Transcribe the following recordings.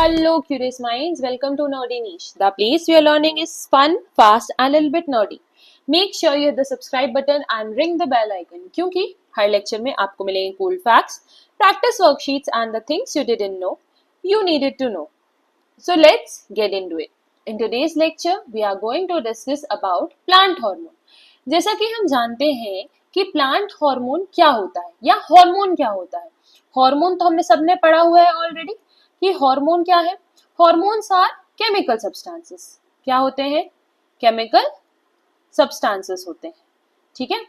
Hello, curious minds. Welcome to Nerdy Niche. The place we are learning is fun, fast, and a little bit nerdy. Make sure you hit the subscribe button and ring the bell icon क्योंकि हर lecture में आपको मिलेंगे cool facts, practice worksheets, and the things you didn't know you needed to know. So let's get into it. In today's lecture, we are going to discuss about plant hormone. जैसा कि हम जानते हैं कि plant hormone क्या होता है या हार्मोन क्या होता है. हार्मोन तो हमने सबने पढ़ा हुआ है ऑलरेडी कि हार्मोन क्या है. Hormones are chemical substances. क्या होते हैं? केमिकल सब्सटेंसेस होते हैं. ठीक है.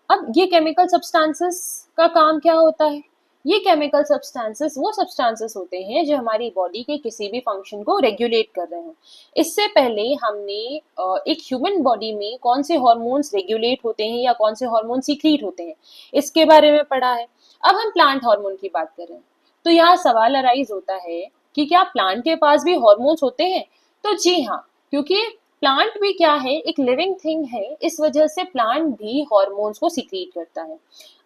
अब ये केमिकल सब्सटेंसेस का काम क्या होता है? ये केमिकल सब्सटेंसेस वो सब्सटेंसेस होते हैं जो हमारी बॉडी के किसी भी फंक्शन को रेगुलेट कर रहे हो. इससे पहले हमने एक ह्यूमन बॉडी में कौन से हार्मोन्स रेगुलेट होते हैं या कौन से हार्मोन सीक्रेट होते हैं इसके बारे में पढ़ा है. अब हम प्लांट हार्मोन की बात करें तो यहाँ सवाल अराइज होता है कि क्या प्लांट के पास भी हार्मोन्स होते हैं? तो जी हाँ, क्योंकि प्लांट भी क्या है, एक लिविंग थिंग है, इस वजह से प्लांट भी हार्मोन्स को सीक्रेट करता है.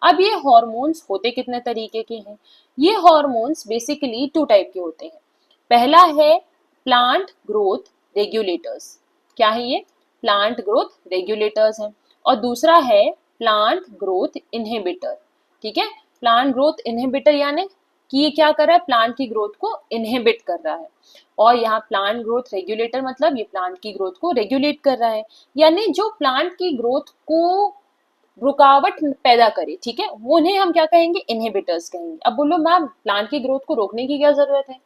अब ये हार्मोन्स होते कितने तरीके के हैं? ये हार्मोन्स बेसिकली टू टाइप के होते हैं. पहला है प्लांट ग्रोथ रेगुलेटर्स. क्या है ये? प्लांट ग्रोथ रेगुलेटर्स हैं. और दूसरा है प्लांट ग्रोथ इनहिबिटर. ठीक है. प्लांट ग्रोथ इनहिबिटर यानी कि ये क्या कर रहा है? प्लांट की ग्रोथ को इनहिबिट कर रहा है. और यहाँ प्लांट ग्रोथ रेगुलेटर मतलब ये प्लांट की ग्रोथ को रेगुलेट कर रहा है, यानी जो प्लांट की ग्रोथ को रुकावट पैदा करे. ठीक है, वो उन्हें हम क्या कहेंगे? इनहिबिटर्स कहेंगे. अब बोलो मैम, प्लांट की ग्रोथ को रोकने की क्या जरूरत है?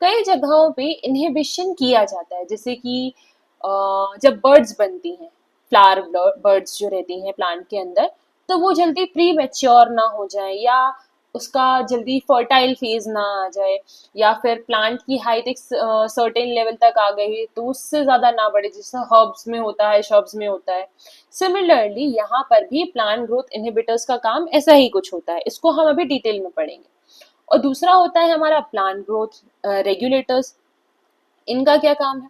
कई जगहों पे इनहिबिशन किया जाता है, जैसे कि जब बर्ड्स बनती हैं, फ्लावर बर्ड्स जो रहती हैं प्लांट के अंदर, तो वो जल्दी प्री मैच्योर ना हो जाए या उसका जल्दी फर्टाइल फेज ना आ जाए, या फिर प्लांट की हाइट एक सर्टेन लेवल तक आ गई तो उससे ज्यादा ना बढ़े, जैसे हर्ब्स में होता है, श्रब्स में होता है. सिमिलरली यहाँ पर भी प्लांट ग्रोथ इनहिबिटर्स का काम ऐसा ही कुछ होता है. इसको हम अभी डिटेल में पढ़ेंगे. और दूसरा होता है हमारा प्लांट ग्रोथ रेगुलेटर्स. इनका क्या काम है?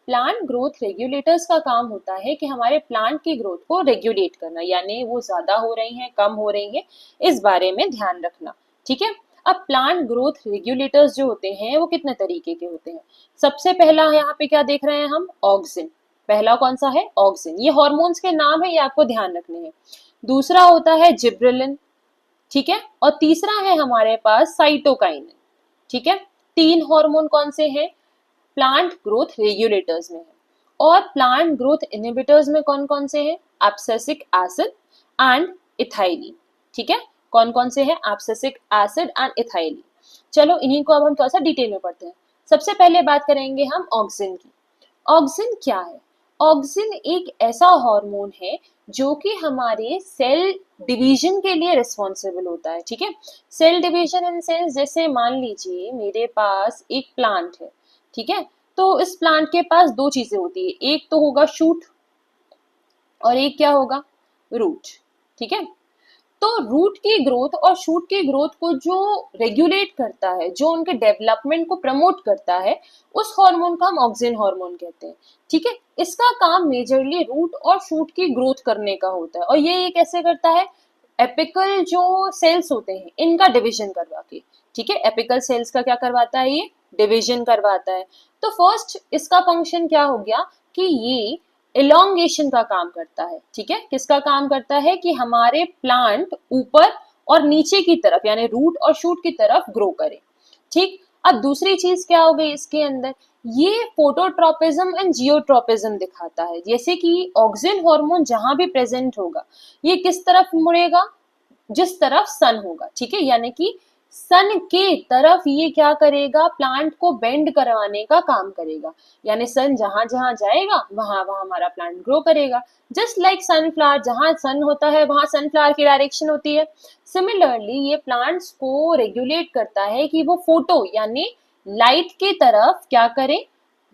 प्लांट ग्रोथ रेगुलेटर्स का काम होता है कि हमारे प्लांट की ग्रोथ को रेगुलेट करना, यानी वो ज्यादा हो रही हैं, कम हो रही हैं, इस बारे में ध्यान रखना. ठीक है. अब प्लांट ग्रोथ रेगुलेटर्स जो होते हैं वो कितने तरीके के होते हैं? सबसे पहला यहाँ पे क्या देख रहे हैं हम? ऑक्सिन. पहला कौन सा है? ऑक्सिन. ये हॉर्मोन्स के नाम है, ये आपको ध्यान रखने हैं. दूसरा होता है जिब्रेलिन. ठीक है. और तीसरा है हमारे पास साइटोकाइनिन. ठीक है. तीन हार्मोन कौन से हैं? प्लांट ग्रोथ रेगुलेटर्स में है. और प्लांट ग्रोथ इनहिबिटर्स में कौन कौन से हैं? Abscisic acid and ethylene. ठीक है. कौन कौन से हैं? Abscisic acid and ethylene. चलो इन्हीं को अब हम थोड़ा सा डिटेल में पढ़ते हैं. सबसे पहले बात करेंगे हम ऑक्सिन की. ऑक्सिन क्या है? ऑक्सिन एक ऐसा हार्मोन है जो कि हमारे सेल डिवीजन के लिए रिस्पॉन्सिबल होता है. ठीक है. सेल डिवीजन इन सेंस, जैसे मान लीजिए मेरे पास एक प्लांट है. ठीक है. तो इस प्लांट के पास दो चीजें होती है, एक तो होगा शूट और एक क्या होगा? रूट. ठीक है. तो रूट की ग्रोथ और शूट की ग्रोथ को जो रेगुलेट करता है, जो उनके डेवलपमेंट को प्रमोट करता है, उस हार्मोन को हम ऑक्सिन हार्मोन कहते हैं. ठीक है. इसका काम मेजरली रूट और शूट की ग्रोथ करने का होता है. और ये कैसे करता है? एपिकल जो सेल्स होते हैं इनका डिवीजन करवा के. ठीक है. एपिकल सेल्स का क्या करवाता है? ये डिवीजन करवाता है. तो फर्स्ट इसका फंक्शन क्या हो गया कि ये इलोंगेशन का काम करता है. ठीक है. किसका काम करता है? कि हमारे प्लांट ऊपर और नीचे की तरफ यानी रूट और शूट की तरफ ग्रो करे. ठीक. अब दूसरी चीज क्या हो गई इसके अंदर? ये फोटोट्रोपिज्म एंड जियोट्रोपिज्म दिखाता है. जैसे कि ऑक्सिन हार्मोन जहां भी प्रेजेंट होगा ये किस तरफ मुड़ेगा? जिस तरफ सन होगा. ठीक है. यानी कि सन के तरफ ये क्या करेगा? प्लांट को बेंड करवाने का काम करेगा. यानी सन जहां जहां जाएगा वहां वहां हमारा प्लांट ग्रो करेगा. जस्ट लाइक सनफ्लावर, जहां सन होता है वहां सनफ्लावर की डायरेक्शन होती है. सिमिलरली ये प्लांट्स को रेगुलेट करता है कि वो फोटो यानी लाइट की तरफ क्या करे?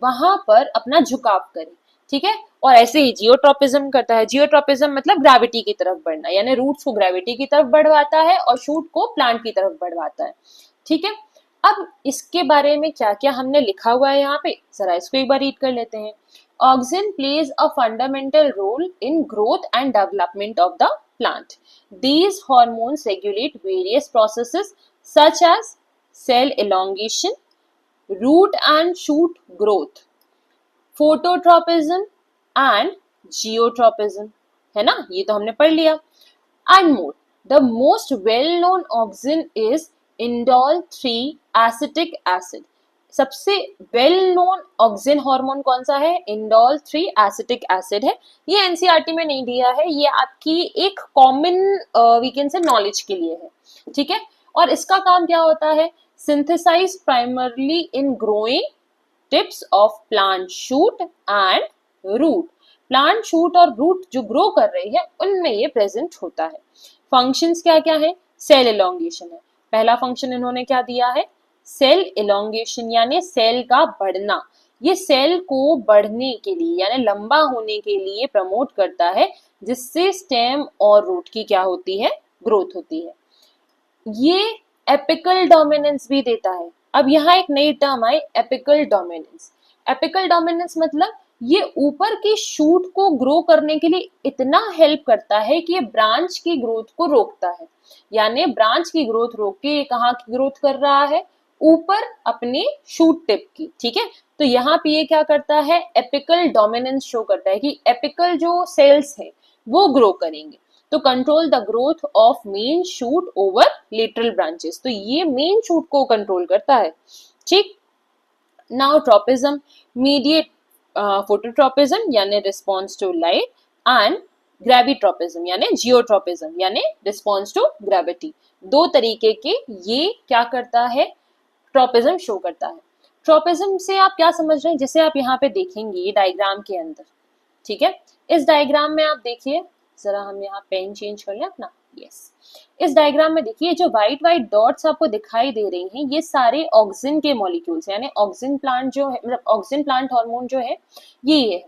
वहां पर अपना झुकाव करे. ठीक है. और ऐसे ही जियोट्रोपिज्म करता है. जियोट्रोपिज्म मतलब ग्रेविटी की तरफ बढ़ना, यानी रूट्स को ग्रेविटी की तरफ बढ़वाता है और शूट को प्लांट की तरफ बढ़वाता है. ठीक है. अब इसके बारे में क्या क्या हमने लिखा हुआ है यहाँ पे, जरा इसको एक बार रीड कर लेते हैं. Auxin plays a fundamental role in growth and development of the plant. These hormones regulate various processes such as cell elongation, root and shoot growth, phototropism and geotropism, है ना, ये तो हमने पढ़ लिया। And more, the most well known auxin is indole 3 acetic acid. सबसे well known auxin hormone कौन सा है? इंडोल 3 एसिटिक एसिड है। ये एनसीईआरटी में नहीं दिया है, ये आपकी एक common we can say knowledge के लिए है, ठीक है। और इसका काम क्या होता है? Synthesise primarily in growing tips of plant shoot and root. Plant shoot और रूट जो ग्रो कर रही है उनमें ये प्रेजेंट होता है। फंक्शंस क्या क्या है? सेल एलोंगेशन है। पहला फंक्शन इन्होंने क्या दिया है? सेल एलोंगेशन, यानी सेल का बढ़ना। ये सेल को बढ़ने के लिए यानी लंबा होने के लिए प्रमोट करता है, जिससे स्टेम और रूट की क्या होती है? ग्रोथ होती है। ये एपिकल डोमिनेंस भी देता है। अब यहाँ एक नई टर्म आई, एपिकल डोमिनेंस। एपिकल डोमिनेंस मतलब ये ऊपर की शूट को ग्रो करने के लिए इतना हेल्प करता है कि ये ब्रांच की ग्रोथ को रोकता है। यानी ब्रांच की ग्रोथ रोक के ये कहाँ की ग्रोथ कर रहा है? ऊपर अपने शूट टिप की, ठीक है। तो यहाँ पे ये क्या करता है? एपिकल डोमिनेंस शो करता है कि एपिकल जो सेल्स है वो ग्रो करेंगे। तो control the growth of main shoot over lateral branches, तो ये मेन शूट को कंट्रोल करता है, ठीक। नाउ ट्रोपिज्म, मीडिएट फोटोट्रोपिज्म यानी रिस्पॉन्स टू लाइट, एंड ग्रेविट्रोपिज्म यानी जियोट्रोपिज्म यानी रिस्पॉन्स टू ग्रेविटी। दो तरीके के ये क्या करता है? ट्रोपिज्म शो करता है। ट्रोपिज्म से आप क्या समझ रहे हैं? जैसे आप यहाँ पे देखेंगे डायग्राम के अंदर, ठीक है। इस डायग्राम में आप देखिए, जरा हम यहाँ पेन चेंज कर लें अपना, यस। इस डायग्राम में देखिए जो व्हाइट व्हाइट डॉट्स आपको दिखाई दे रही हैं, ये सारे ऑक्सिन के मॉलिक्यूल्स, यानी ऑक्सिन प्लांट जो है, मतलब ऑक्सिन प्लांट हार्मोन जो है ये है।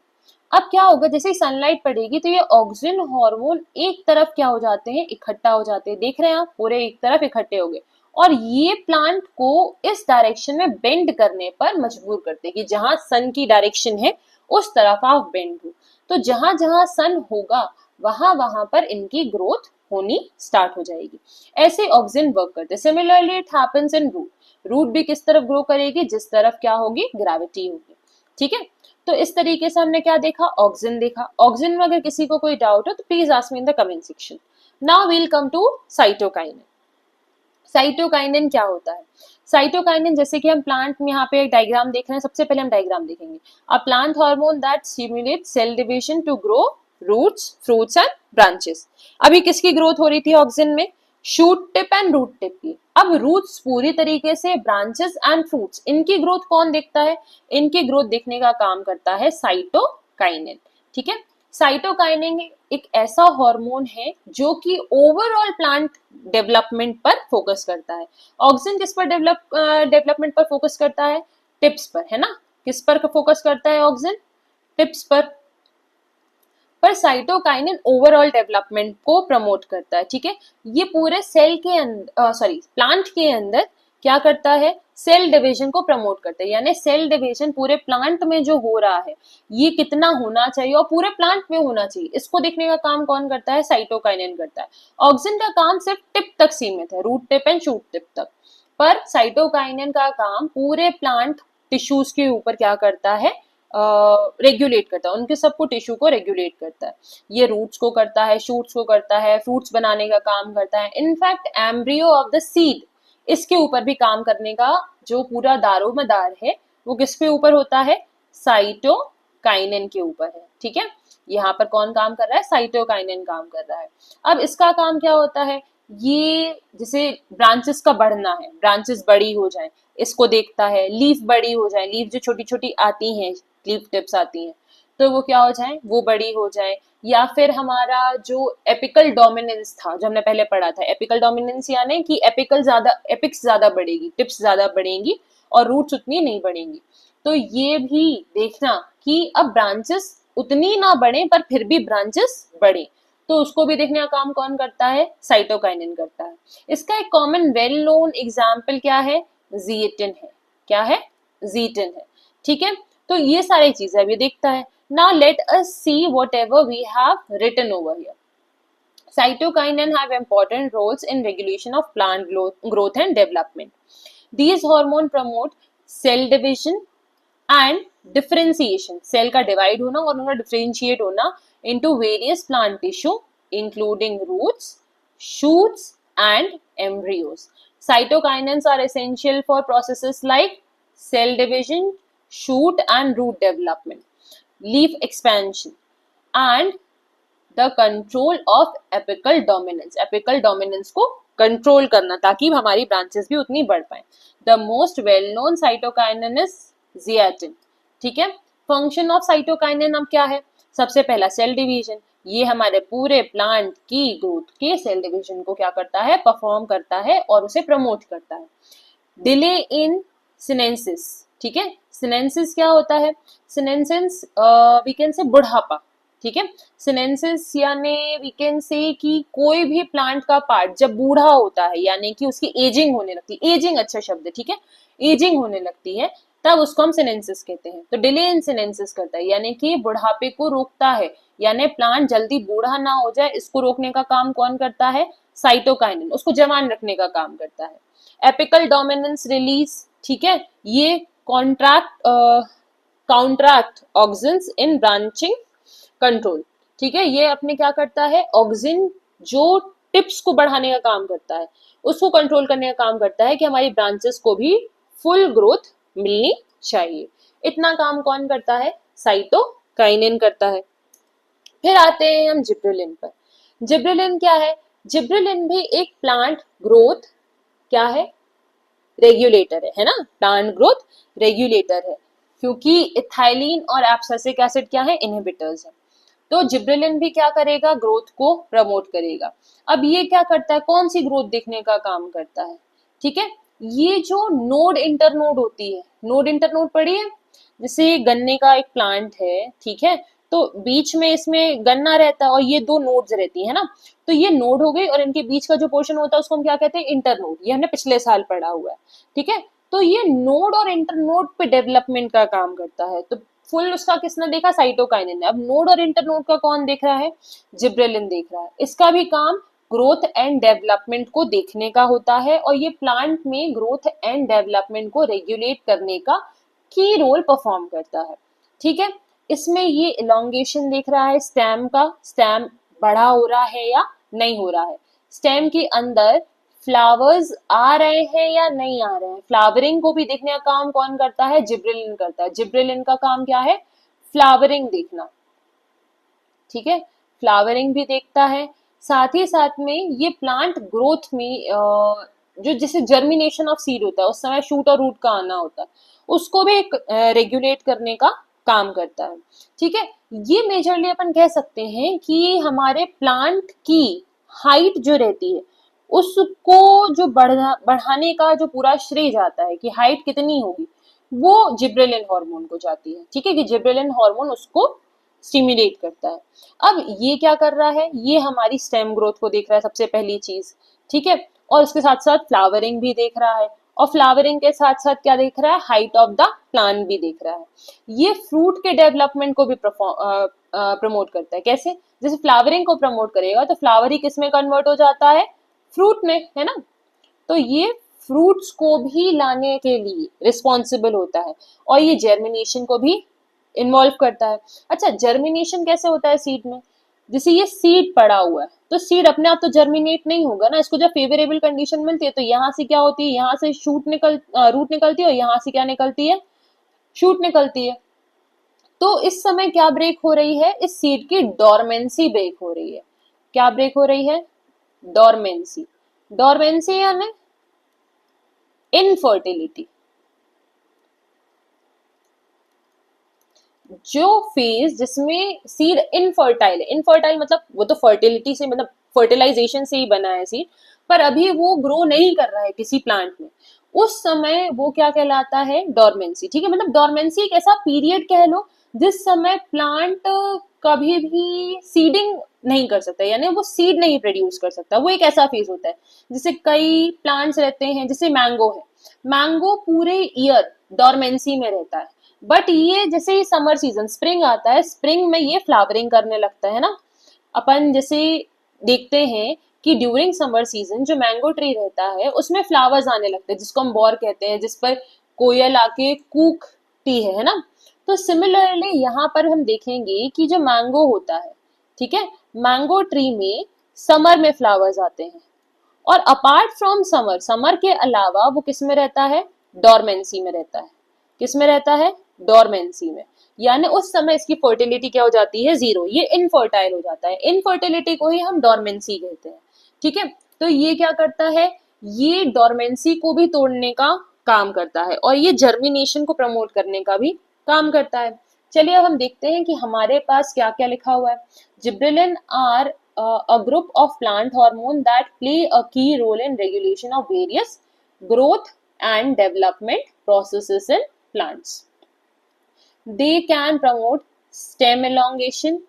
अब क्या होगा? जैसे सनलाइट पड़ेगी तो ये ऑक्सिन हार्मोन एक तरफ क्या हो जाते हैं? इकट्ठा हो जाते हैं। देख रहे हैं आप, पूरे एक तरफ इकट्ठे हो गए, और ये प्लांट को इस डायरेक्शन में बेंड करने पर मजबूर करते हैं कि जहां सन की डायरेक्शन है उस तरफ आप बेंड हो। तो जहां जहां सन होगा वहां वहां पर इनकी ग्रोथ होनी स्टार्ट हो जाएगी। ऐसे ऑक्सिन वर्क करते हैं। Similarly it happens in root. Root भी किस तरफ ग्रो करेगी? जिस तरफ क्या होगी? ग्रेविटी होगी, ठीक है। तो इस तरीके से हमने क्या देखा? ऑक्सिन देखा। ऑक्सिन में अगर किसी को कोई डाउट हो तो please ask me in the comment section. Now we'll come to cytokinin. Cytokinin क्या होता है? साइटोकाइनिन, जैसे कि हम प्लांट में यहाँ पे एक डायग्राम देख रहे हैं, सबसे पहले हम डायग्राम देखेंगे। A plant hormone that stimulates cell division to grow roots, fruits and branches. अभी किसकी ग्रोथ हो रही थी ऑक्सिन में? Shoot tip and root tip की। अब रूट्स पूरी तरीके से, ब्रांचेस एंड फ्रूट्स, इनकी ग्रोथ कौन देखता है? इनकी ग्रोथ देखने का काम करता है साइटोकाइनिन, ठीक है। साइटोकाइनिन एक ऐसा हार्मोन है जो कि ओवरऑल प्लांट डेवलपमेंट पर फोकस करता है। ऑक्सिन किस पर डेवलपमेंट पर फोकस करता है? टिप्स पर, है ना। किस पर फोकस करता है ऑक्सिन? टिप्स पर साइटोकाइनिन ओवरऑल डेवलपमेंट को प्रमोट करता है, ठीक है। ये पूरे सेल के अंदर, सॉरी, प्लांट के अंदर क्या करता है? सेल डिवीजन को प्रमोट करता है। यानी सेल डिवीजन पूरे प्लांट में जो हो रहा है ये कितना होना चाहिए और पूरे प्लांट में होना चाहिए, इसको देखने का काम कौन करता है? साइटोकाइनिन करता है। ऑक्सिन का काम सिर्फ टिप तक सीमित है, root tip and shoot tip तक, पर साइटोकाइनिन का काम पूरे प्लांट टिश्यूज के ऊपर क्या करता है? रेगुलेट करता है, उनके सबको टिश्यू को रेगुलेट करता है। ये रूट्स को करता है, शूट्स को करता है, फ्रूट्स बनाने का काम करता है। In fact embryo of the seed, इसके ऊपर भी काम करने का जो पूरा दारोमदार है वो किसके ऊपर होता है? साइटोकाइनिन के ऊपर है, ठीक है। यहाँ पर कौन काम कर रहा है? साइटोकाइनिन काम कर रहा है। अब इसका काम क्या होता है? ये जैसे ब्रांचेस का बढ़ना है, ब्रांचेस बड़ी हो जाए, इसको देखता है। लीफ बड़ी हो जाए, लीफ जो छोटी छोटी आती हैं, लीफ टिप्स आती हैं, तो वो क्या हो जाए? वो बड़ी हो जाए। या फिर हमारा जो एपिकल डोमिनेंस था, जो हमने पहले पढ़ा था, एपिकल डोमिनेंस यानी कि एपिक्स ज्यादा बढ़ेगी, टिप्स ज्यादा बढ़ेंगी और रूट्स उतनी नहीं बढ़ेंगी। तो ये भी देखना कि अब ब्रांचेस उतनी ना बढ़े पर फिर भी ब्रांचेस बढ़े, तो उसको भी देखने का काम कौन करता है? साइटोकाइनिन करता है। इसका एक कॉमन वेल नोन एग्जाम्पल क्या है? ज़ीएटिन है। क्या है? ज़ीएटिन है, ठीक है। तो ये सारी चीजें अभी देखता है। Now let us see whatever we have written over here. Cytokinin have important roles in regulation of plant growth and development. These hormones promote cell division and differentiation, cell का डिवाइड होना और उनका डिफरेंशिएट होना into various plant tissue including roots, shoots and embryos. Cytokinins are essential for processes like cell division, shoot and root development, leaf expansion, and the control of apical dominance. Apical dominance को control करना ताकि हमारी branches भी उतनी बढ़ पाए. The most well known cytokinin is zeatin. ठीक है, फंक्शन ऑफ साइटोकाइनिन अब क्या है? सबसे पहला सेल डिवीजन, ये हमारे पूरे प्लांट की ग्रोथ के सेल डिवीजन को क्या करता है? परफॉर्म करता है और उसे प्रमोट करता है. Delay in sinensis. ठीक है, सिनेंसिस क्या होता है? सिनेंसिस वी कैन से बुढ़ापा. ठीक है, सिनेंसिस यानी वी कैन से कि कोई भी प्लांट का पार्ट जब बूढ़ा होता है यानी कि उसकी एजिंग होने लगती है, एजिंग अच्छा शब्द है, ठीक है, एजिंग होने लगती है, तब उसको हम सिनेंसिस कहते हैं. तो डिले इन सिनेंसिस करता है यानी कि बुढ़ापे को रोकता है, यानी प्लांट जल्दी बूढ़ा ना हो जाए, इसको रोकने का काम कौन करता है? साइटोकाइनिन, उसको जवान रखने का काम करता है. Apical dominance release. ठीक है, ये काउंट्रैक्ट ऑक्सिन्स इन ब्रांचिंग कंट्रोल. ठीक है, ये अपने क्या करता है? ऑक्सिन जो टिप्स को बढ़ाने का काम करता है उसको कंट्रोल करने का काम करता है कि हमारी ब्रांचेस को भी फुल ग्रोथ मिलनी चाहिए. इतना काम कौन करता है? साइटोकाइनिन करता है. फिर आते हैं हम जिब्रेलिन पर. जिब्रेलिन क्या है? जिब्रेलिन भी एक प्लांट ग्रोथ क्या है? रेगुलेटर है ना, प्लांट ग्रोथ रेगुलेटर है, क्योंकि इथाइलिन और एब्सिसिक एसिड क्या है? इनहिबिटर्स है. तो जिब्रेलिन भी क्या करेगा? ग्रोथ को प्रमोट करेगा. अब ये क्या करता है? कौन सी ग्रोथ देखने का काम करता है? ठीक है, ये जो नोड इंटरनोड होती है, नोड इंटरनोड पढ़ी है? जैसे गन्ने का एक प्लांट है, ठीक है, तो बीच में इसमें गन्ना रहता है और ये दो नोड्स रहती है ना, तो ये नोड हो गई और इनके बीच का जो पोर्शन होता है उसको हम क्या कहते हैं? इंटरनोड. ये हमने पिछले साल पढ़ा हुआ है. ठीक है, तो ये नोड और इंटरनोड पे डेवलपमेंट का काम करता है. तो फुल उसका किसने देखा? साइटोकाइनिन ने. अब नोड और इंटरनोड का कौन देख रहा है? जिब्रेलिन देख रहा है. इसका भी काम ग्रोथ एंड डेवलपमेंट को देखने का होता है और ये प्लांट में ग्रोथ एंड डेवलपमेंट को रेगुलेट करने का की रोल परफॉर्म करता है. ठीक है, इसमें ये इलोंगेशन देख रहा है स्टेम का, स्टेम बड़ा हो रहा है या नहीं हो रहा है, स्टेम के अंदर फ्लावर्स आ रहे हैं या नहीं आ रहे हैं. फ्लावरिंग को भी देखने का काम कौन करता है? जिब्रेलिन करता है. जिब्रेलिन का काम क्या है? फ्लावरिंग देखना. ठीक है, फ्लावरिंग भी देखता है. साथ ही साथ में ये प्लांट ग्रोथ में जो जैसे जर्मिनेशन ऑफ सीड होता है उस समय शूट और रूट का आना होता है, उसको भी रेगुलेट करने का काम करता है. ठीक है, ये मेजरली अपन कह सकते हैं कि हमारे प्लांट की हाइट जो रहती है उसको जो बढ़ाने का जो पूरा श्रेय जाता है कि हाइट कितनी होगी, वो जिब्रेलिन हार्मोन को जाती है. ठीक है, कि जिब्रेलिन हार्मोन उसको स्टिमुलेट करता है. अब ये क्या कर रहा है? ये हमारी स्टेम ग्रोथ को देख रहा है सबसे पहली चीज. ठीक है, और उसके साथ साथ फ्लावरिंग भी देख रहा है और फ्लावरिंग के साथ साथ क्या देख रहा है? हाइट ऑफ द प्लांट भी देख रहा है. ये फ्रूट के डेवलपमेंट को भी प्रमोट करता है. कैसे? जैसे फ्लावरिंग को प्रमोट करेगा तो फ्लावर ही किस में कन्वर्ट हो जाता है? फ्रूट में, है ना. तो ये फ्रूट्स को भी लाने के लिए रिस्पॉन्सिबल होता है और ये जर्मिनेशन को भी इन्वॉल्व करता है. अच्छा, जर्मिनेशन कैसे होता है सीड में? जैसे ये सीड पड़ा हुआ है तो सीड अपने आप तो जर्मिनेट नहीं होगा ना, इसको जब फेवरेबल कंडीशन मिलती है तो यहाँ से क्या होती है? यहाँ से रूट निकलती है और यहाँ से क्या निकलती है? शूट निकलती है. तो इस समय क्या ब्रेक हो रही है? इस सीड की डोरमेंसी ब्रेक हो रही है. क्या ब्रेक हो रही है? डोरमेंसी. डोरमेंसी यानी इनफर्टिलिटी. जो फेज जिसमें सीड इनफर्टाइल है, इनफर्टाइल मतलब वो तो फर्टिलिटी से मतलब फर्टिलाइजेशन से ही बना है सीड, पर अभी वो ग्रो नहीं कर रहा है किसी प्लांट में, उस समय वो क्या कहलाता है? डोरमेंसी. ठीक है, मतलब डोरमेंसी एक ऐसा पीरियड कह लो जिस समय प्लांट कभी भी सीडिंग नहीं कर सकता, यानी वो सीड नहीं प्रोड्यूस कर सकता. वो एक ऐसा फेज होता है. जैसे कई प्लांट्स रहते हैं, जैसे मैंगो है, मैंगो पूरे ईयर डोरमेंसी में रहता है, बट ये जैसे ही समर सीजन स्प्रिंग आता है, स्प्रिंग में ये फ्लावरिंग करने लगता है ना. अपन जैसे देखते हैं कि ड्यूरिंग समर सीजन जो मैंगो ट्री रहता है उसमें फ्लावर्स आने लगते हैं जिसको हम बॉर कहते हैं, जिस पर कोयल आके कूकती है ना। तो सिमिलरली यहाँ पर हम देखेंगे कि जो मैंगो होता है, ठीक है, मैंगो ट्री में समर में फ्लावर्स आते हैं, और अपार्ट फ्रॉम समर, समर के अलावा वो किस में रहता है, डॉर्मेंसी में रहता है। किस में रहता है, डॉर्मेंसी में, यानी उस समय इसकी फर्टिलिटी क्या हो जाती है, जीरो, ये इनफर्टाइल हो जाता है। इनफर्टिलिटी को ही हम डॉर्मेंसी कहते हैं, ठीक है। तो ये क्या करता है, ये डॉर्मेंसी को भी तोड़ने का काम करता है, और ये जर्मिनेशन को प्रमोट करने का भी काम करता है। चलिए अब हम देखते हैं कि हमारे पास क्या क्या लिखा हुआ है। Gibberellin are a group of plant hormone that play a key role in regulation of various growth and development processes in plants. They can promote stem elongation,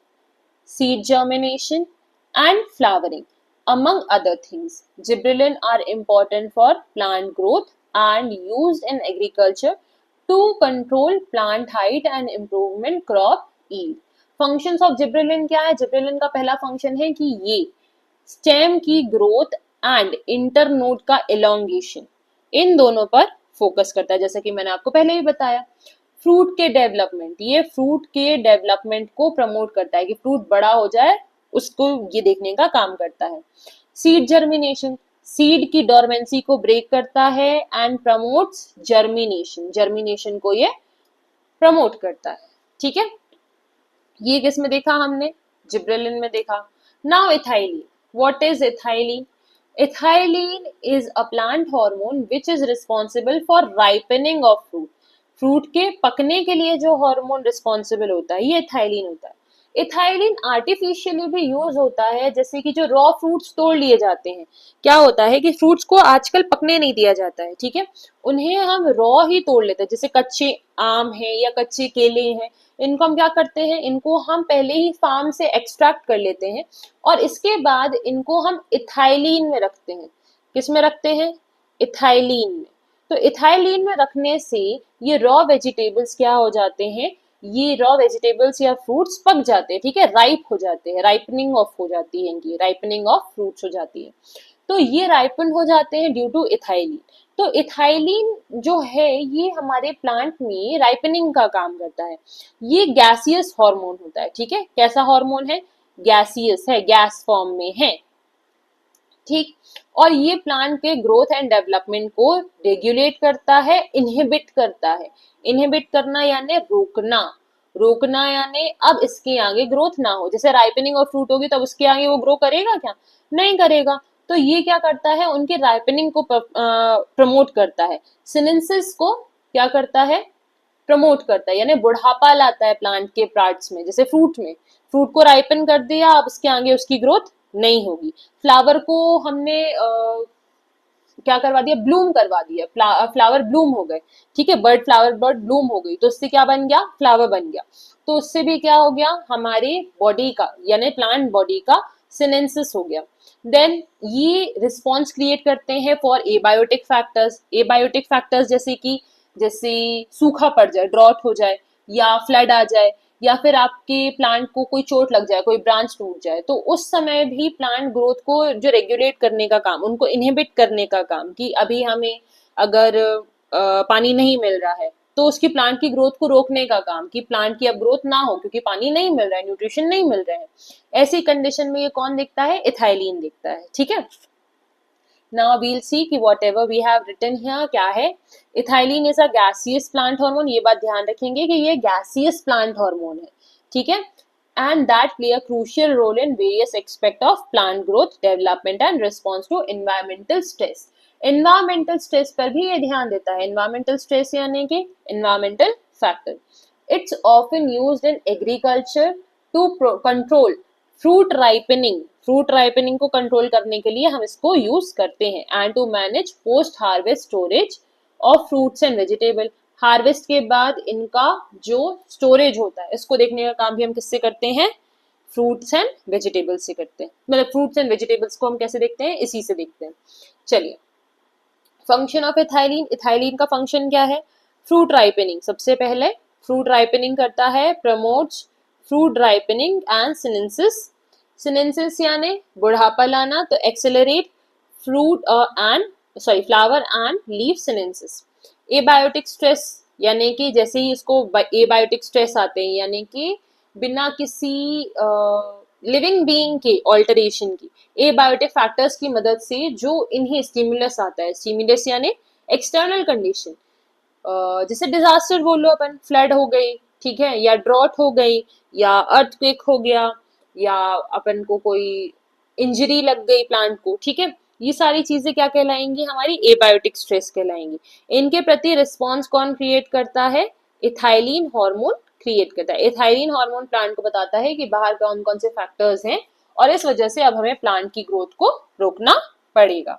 seed germination, and flowering, among other things. Gibberellin are important for plant growth and used in agriculture to control plant height and improvement crop yield. Functions of gibberellin क्या है, gibberellin का पहला function है कि ये stem की growth and internode का elongation, इन दोनों पर फोकस करता है, जैसा कि मैंने आपको पहले ही बताया। फ्रूट के डेवलपमेंट, ये फ्रूट के डेवलपमेंट को प्रमोट करता है कि फ्रूट बड़ा हो जाए, उसको ये देखने का काम करता है। सीड जर्मिनेशन, सीड की डॉर्मेंसी को ब्रेक करता है एंड प्रमोट्स जर्मिनेशन, जर्मिनेशन को ये प्रमोट करता है, ठीक है। ये किस में देखा हमने, जिब्रेलिन में देखा। Now ethylene, what is ethylene? Ethylene is a plant hormone which is responsible for ripening of fruit. Fruit के पकने के लिए जो हार्मोन रिस्पॉन्सिबल होता है ये इथाइलिन होता है। इथाइलिन आर्टिफिशियली भी यूज होता है, जैसे कि जो रॉ फ्रूट्स तोड़ लिए जाते हैं, क्या होता है कि फ्रूट्स को आजकल पकने नहीं दिया जाता है, ठीक है, उन्हें हम रॉ ही तोड़ लेते हैं। जैसे कच्चे आम है या कच्चे केले हैं, इनको हम क्या करते हैं, इनको हम पहले ही फार्म से एक्सट्रैक्ट कर लेते हैं, और इसके बाद इनको हम इथाइलिन में रखते हैं। किस में रखते हैं, इथाइलिन में। तो इथाइलिन में रखने से ये रॉ वेजिटेबल्स क्या हो जाते हैं, ये रॉ वेजिटेबल्स या फ्रूट्स पक जाते हैं, ठीक है, राइप हो जाते हैं, राइपनिंग ऑफ हो जाती है इनकी, राइपनिंग ऑफ फ्रूट्स हो जाती है। तो ये राइपन हो जाते हैं ड्यू टू इथाइलिन। तो इथाइलिन जो है ये हमारे प्लांट में राइपनिंग का काम करता है। ये गैसियस हार्मोन होता है, ठीक है, कैसा हार्मोन है, गैसियस है, गैस फॉर्म में है, ठीक। और ये प्लांट के ग्रोथ एंड डेवलपमेंट को रेगुलेट करता है, इनहिबिट करता है। इनहिबिट करना यानी रोकना, रोकना यानी अब इसके आगे ग्रोथ ना हो। जैसे राइपनिंग और फ्रूट होगी तब उसके आगे वो ग्रो करेगा क्या, नहीं करेगा। तो ये क्या करता है, उनके राइपनिंग को प्रमोट करता है, सिनेंसिस को क्या करता है, प्रमोट करता है, यानी बुढ़ापा लाता है प्लांट के पार्ट्स में। जैसे फ्रूट में, फ्रूट को राइपन कर दिया, अब उसके आगे उसकी ग्रोथ नहीं होगी। फ्लावर को हमने क्या करवा दिया, ब्लूम करवा दिया, फ्लावर ब्लूम हो गए, ठीक है, बर्ड फ्लावर बर्ड ब्लूम हो गई, तो उससे क्या बन गया, फ्लावर बन गया। तो उससे भी क्या हो गया, हमारे बॉडी का यानी प्लांट बॉडी का सिनेंसिस हो गया। देन ये रिस्पॉन्स क्रिएट करते हैं for abiotic factors. Abiotic factors जैसे सूखा पड़ जाए, ड्रॉट हो जाए, या फ्लड आ जाए, या फिर आपके प्लांट को कोई चोट लग जाए, कोई ब्रांच टूट जाए, तो उस समय भी प्लांट ग्रोथ को जो रेगुलेट करने का काम, उनको इनहिबिट करने का काम, कि अभी हमें अगर पानी नहीं मिल रहा है तो उसकी प्लांट की ग्रोथ को रोकने का काम, कि प्लांट की अब ग्रोथ ना हो क्योंकि पानी नहीं मिल रहा है, न्यूट्रिशन नहीं मिल रहे हैं। ऐसी कंडीशन में ये कौन दिखता है, इथाइलिन दिखता है, ठीक है। Now we'll see कि whatever we have written here क्या है। Ethylene is a gaseous plant hormone, ये बात ध्यान रखेंगे कि ये गैसियस प्लांट हार्मोन है, ठीक है, and that play a crucial role in various aspect of plant growth, development and response to environmental stress. environmental stress पर भी ये ध्यान देता है। environmental stress यानी कि environmental factor. It's often used in agriculture to control fruit ripening, fruit ripening को control करने के लिए हम इसको यूज करते हैं, and to manage post harvest storage of fruits and vegetable. Harvest के बाद इनका जो स्टोरेज होता है इसको देखने का काम भी हम किससे करते हैं, फ्रूट्स एंड वेजिटेबल्स से करते हैं। मतलब फ्रूट्स एंड वेजिटेबल्स को हम कैसे देखते हैं, इसी से देखते हैं। चलिए, फंक्शन ऑफ इथाइलिन, इथाइलिन का फंक्शन क्या है, फ्रूट राइपनिंग। सबसे पहले फ्रूट राइपनिंग करता है, promotes fruit ripening and sinensis. Sinensis यानी बुढ़ापा लाना, तो accelerate fruit and flower and leaf sinensis. Abiotic stress यानी कि जैसे ही इसको एबायोटिक स्ट्रेस आते हैं, यानी कि बिना किसी लिविंग बीइंग के ऑल्टरेशन की, एबायोटिक फैक्टर्स की मदद से जो इन्हें स्टिमुलस आता है, स्टिमुलस यानी एक्सटर्नल कंडीशन, जैसे डिजास्टर बोलो, अपन फ्लड हो गई, ठीक है, या ड्रॉट हो गई, या अर्थक्वेक हो गया, या अपन को कोई इंजरी लग गई प्लांट को, ठीक है, ये सारी चीजें क्या कहलाएंगी, हमारी एबायोटिक स्ट्रेस कहलाएंगी। इनके प्रति रिस्पॉन्स कौन क्रिएट करता है, इथाइलिन हार्मोन क्रिएट करता है। इथाइलिन हार्मोन प्लांट को बताता है कि बाहर कौन कौन से फैक्टर्स हैं, और इस वजह से अब हमें प्लांट की ग्रोथ को रोकना पड़ेगा।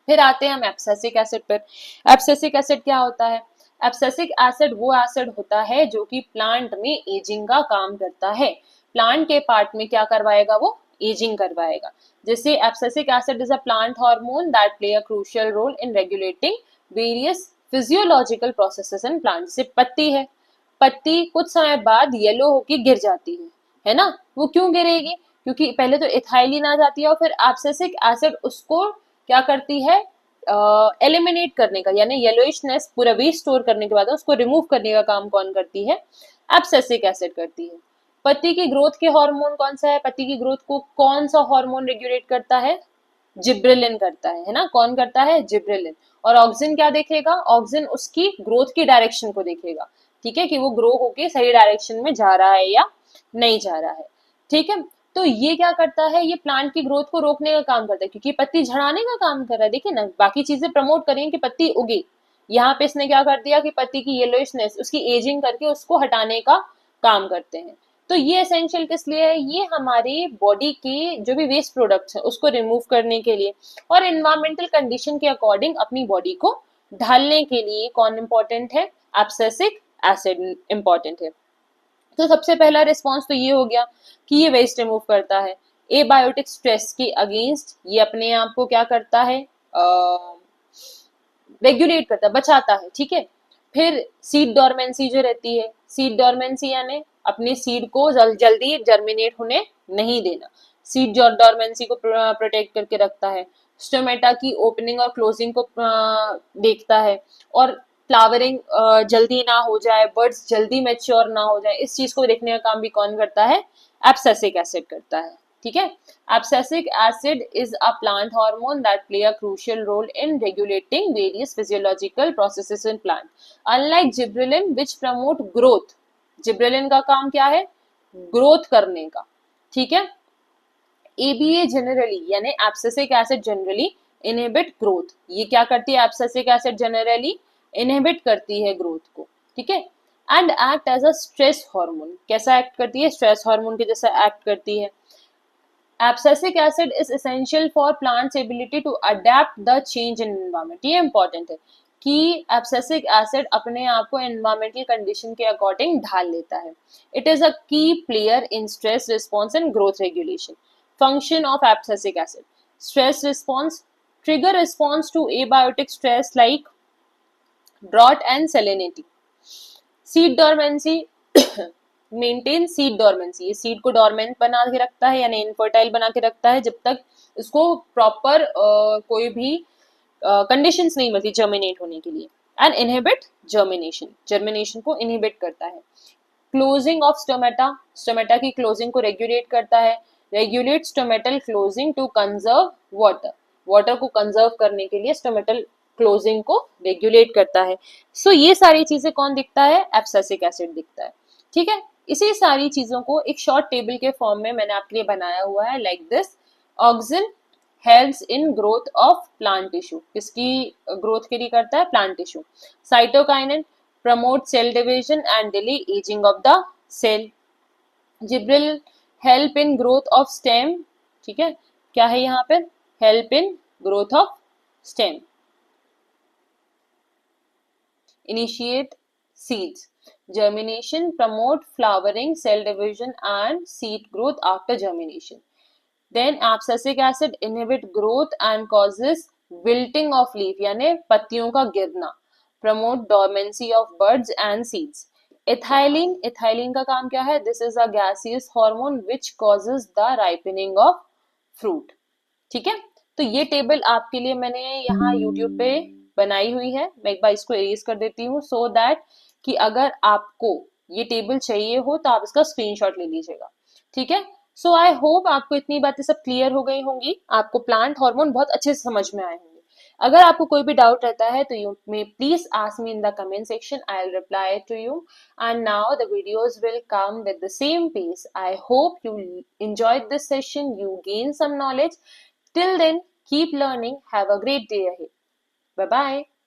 फिर आते हैं हम एब्सिसिक एसिड पर। एब्सिसिक एसिड क्या होता है? एब्सिसिक एसिड वो एसिड होता है जो कि प्लांट में एजिंग का काम करता है। प्लांट के पार्ट में क्या करवाएगा? वो एजिंग करवाएगा। जैसे abscisic acid is a plant hormone that play a crucial role in regulating various physiological processes in plant. जैसे पत्ती है, पत्ती कुछ समय बाद येलो होके गिर जाती है ना? वो क्यों गिरेगी? क्योंकि पहले तो इथाइलिन आ जाती है और फिर एब्सिसिक एसिड उसको क्या करती है, एलिमिनेट करने का, यानी येलोइशनेस पूरा वेस्ट स्टोर करने के बाद उसको रिमूव करने का काम कौन करती है? एब्सिसिक एसिड करती है। पत्ती की ग्रोथ के हार्मोन कौन सा है? पत्ती की ग्रोथ को कौन सा हार्मोन रेगुलेट करता है? जिब्रेलिन करता है ना? कौन करता है? जिब्रेलिन। और ऑक्सिन क्या देखेगा? ऑक्सिन उसकी ग्रोथ की डायरेक्शन को देखेगा, ठीक है, कि वो ग्रो होके सही डायरेक्शन में जा रहा है या नहीं जा रहा है, ठीक है। तो ये क्या करता है? ये प्लांट की ग्रोथ को रोकने का काम करता है, क्योंकि पत्ती झड़ाने का काम कर रहा है। देखिए ना, बाकी चीजें प्रमोट करें कि पत्ती उगे, यहाँ पे इसने क्या कर दिया कि पत्ती की येलोइशनेस, उसकी एजिंग करके उसको हटाने का काम करते हैं। तो ये एसेंशियल किस लिए है? ये हमारे बॉडी के जो भी वेस्ट प्रोडक्ट्स हैं उसको रिमूव करने के लिए, और एनवायरमेंटल कंडीशन के अकॉर्डिंग अपनी बॉडी को ढालने के लिए कौन इंपॉर्टेंट है? एब्सिसिक एसिड इंपॉर्टेंट है। तो सबसे पहला रिस्पॉन्स तो ये हो गया कि ये वेस्ट रिमूव करता है। एबायोटिक स्ट्रेस के अगेंस्ट ये अपने आप को क्या करता है? रेगुलेट करता है, बचाता है, ठीक है। फिर सीड डोरमेंसी जो रहती है, सीड डोरमेंसी यानी अपनी सीड को जल्दी जर्मिनेट होने नहीं देना, सीड डोरमेंसी को प्रोटेक्ट करके रखता है। स्टोमेटा की ओपनिंग और क्लोजिंग को देखता है, और फ्लावरिंग जल्दी ना हो जाए, बर्ड्स जल्दी मैच्योर ना हो जाए, इस चीज को देखने का काम भी कौन करता है? एब्सिसिक एसिड करता है, ठीक है। Abscisic acid is a plant hormone that play a crucial role in regulating various physiological processes in plant. Unlike gibberellin, which promote growth, gibberellin का काम क्या है? ग्रोथ करने का, ठीक है। एबीए जनरली यानी abscisic acid generally inhibit growth. ये क्या करती है? एब्सिसिक एसिड जनरली इनहिबिट करती है ग्रोथ को, ठीक है। And act as a stress hormone. कैसा एक्ट करती है? स्ट्रेस हार्मोन के जैसा एक्ट करती है। Abscisic acid is essential for plants ability to adapt the change in environment. ये important है कि एब्सेसिक एसिड अपने आप को एनवायरमेंटल कंडीशन के अकॉर्डिंग ढाल लेता है। It is a key player in stress response and growth regulation. Function of abscisic acid: stress response, trigger response to abiotic stress like drought and salinity. Seed dormancy, maintain seed dormancy, ये seed को dormant बना के रखता है यानी infertile बना के रखता है जब तक इसको प्रॉपर कोई भी कंडीशंस नहीं मिलती जर्मिनेट होने के लिए। एंड इनहिबिट जर्मिनेशन, जर्मिनेशन को इनहिबिट करता है। क्लोजिंग ऑफ स्टोमेटा, स्टोमेटा की क्लोजिंग को रेगुलेट करता है। Regulate stomatal closing to conserve water, water को कंजर्व करने के लिए स्टोमेटल क्लोजिंग को रेगुलेट करता है। सो ये सारी चीजें कौन दिखता है? एब्सिसिक एसिड दिखता है, ठीक है। इसी सारी चीजों को एक शॉर्ट टेबल के फॉर्म में मैंने आपके लिए बनाया हुआ है, like this. Auxin helps in growth of plant tissue, किसकी ग्रोथ के लिए करता है? Plant tissue. Cytokinin promote cell division and delay ageing of the cell. Gibberellin help in growth of stem, ठीक है, क्या है यहाँ पे? Help in growth of stem. Initiate seeds. Germination, promote flowering, cell division and seed growth after germination. Then abscisic acid inhibit growth and causes wilting of leaf यानी पत्तियों का गिरना. Promote dormancy of buds and seeds. Ethylene, ethylene का काम क्या है? This is a gaseous hormone which causes the ripening of fruit. ठीक है, तो ये टेबल आपके लिए मैंने यहाँ YouTube पे बनाई हुई है, मैं एक बार इसको इरेज कर देती हूँ सो दैट कि अगर आपको ये टेबल चाहिए हो तो आप इसका स्क्रीनशॉट ले लीजिएगा, ठीक है। सो आई होप आपको इतनी बातें सब क्लियर हो गई होंगी, आपको प्लांट हार्मोन बहुत अच्छे से समझ में आए होंगे। अगर आपको कोई भी डाउट रहता है तो you may please ask me in the comment section, I will reply to you. And now the videos will come with the same pace. I hope you enjoyed this session, you gained some knowledge. Till then, keep learning. Have a great day ahead. Bye bye.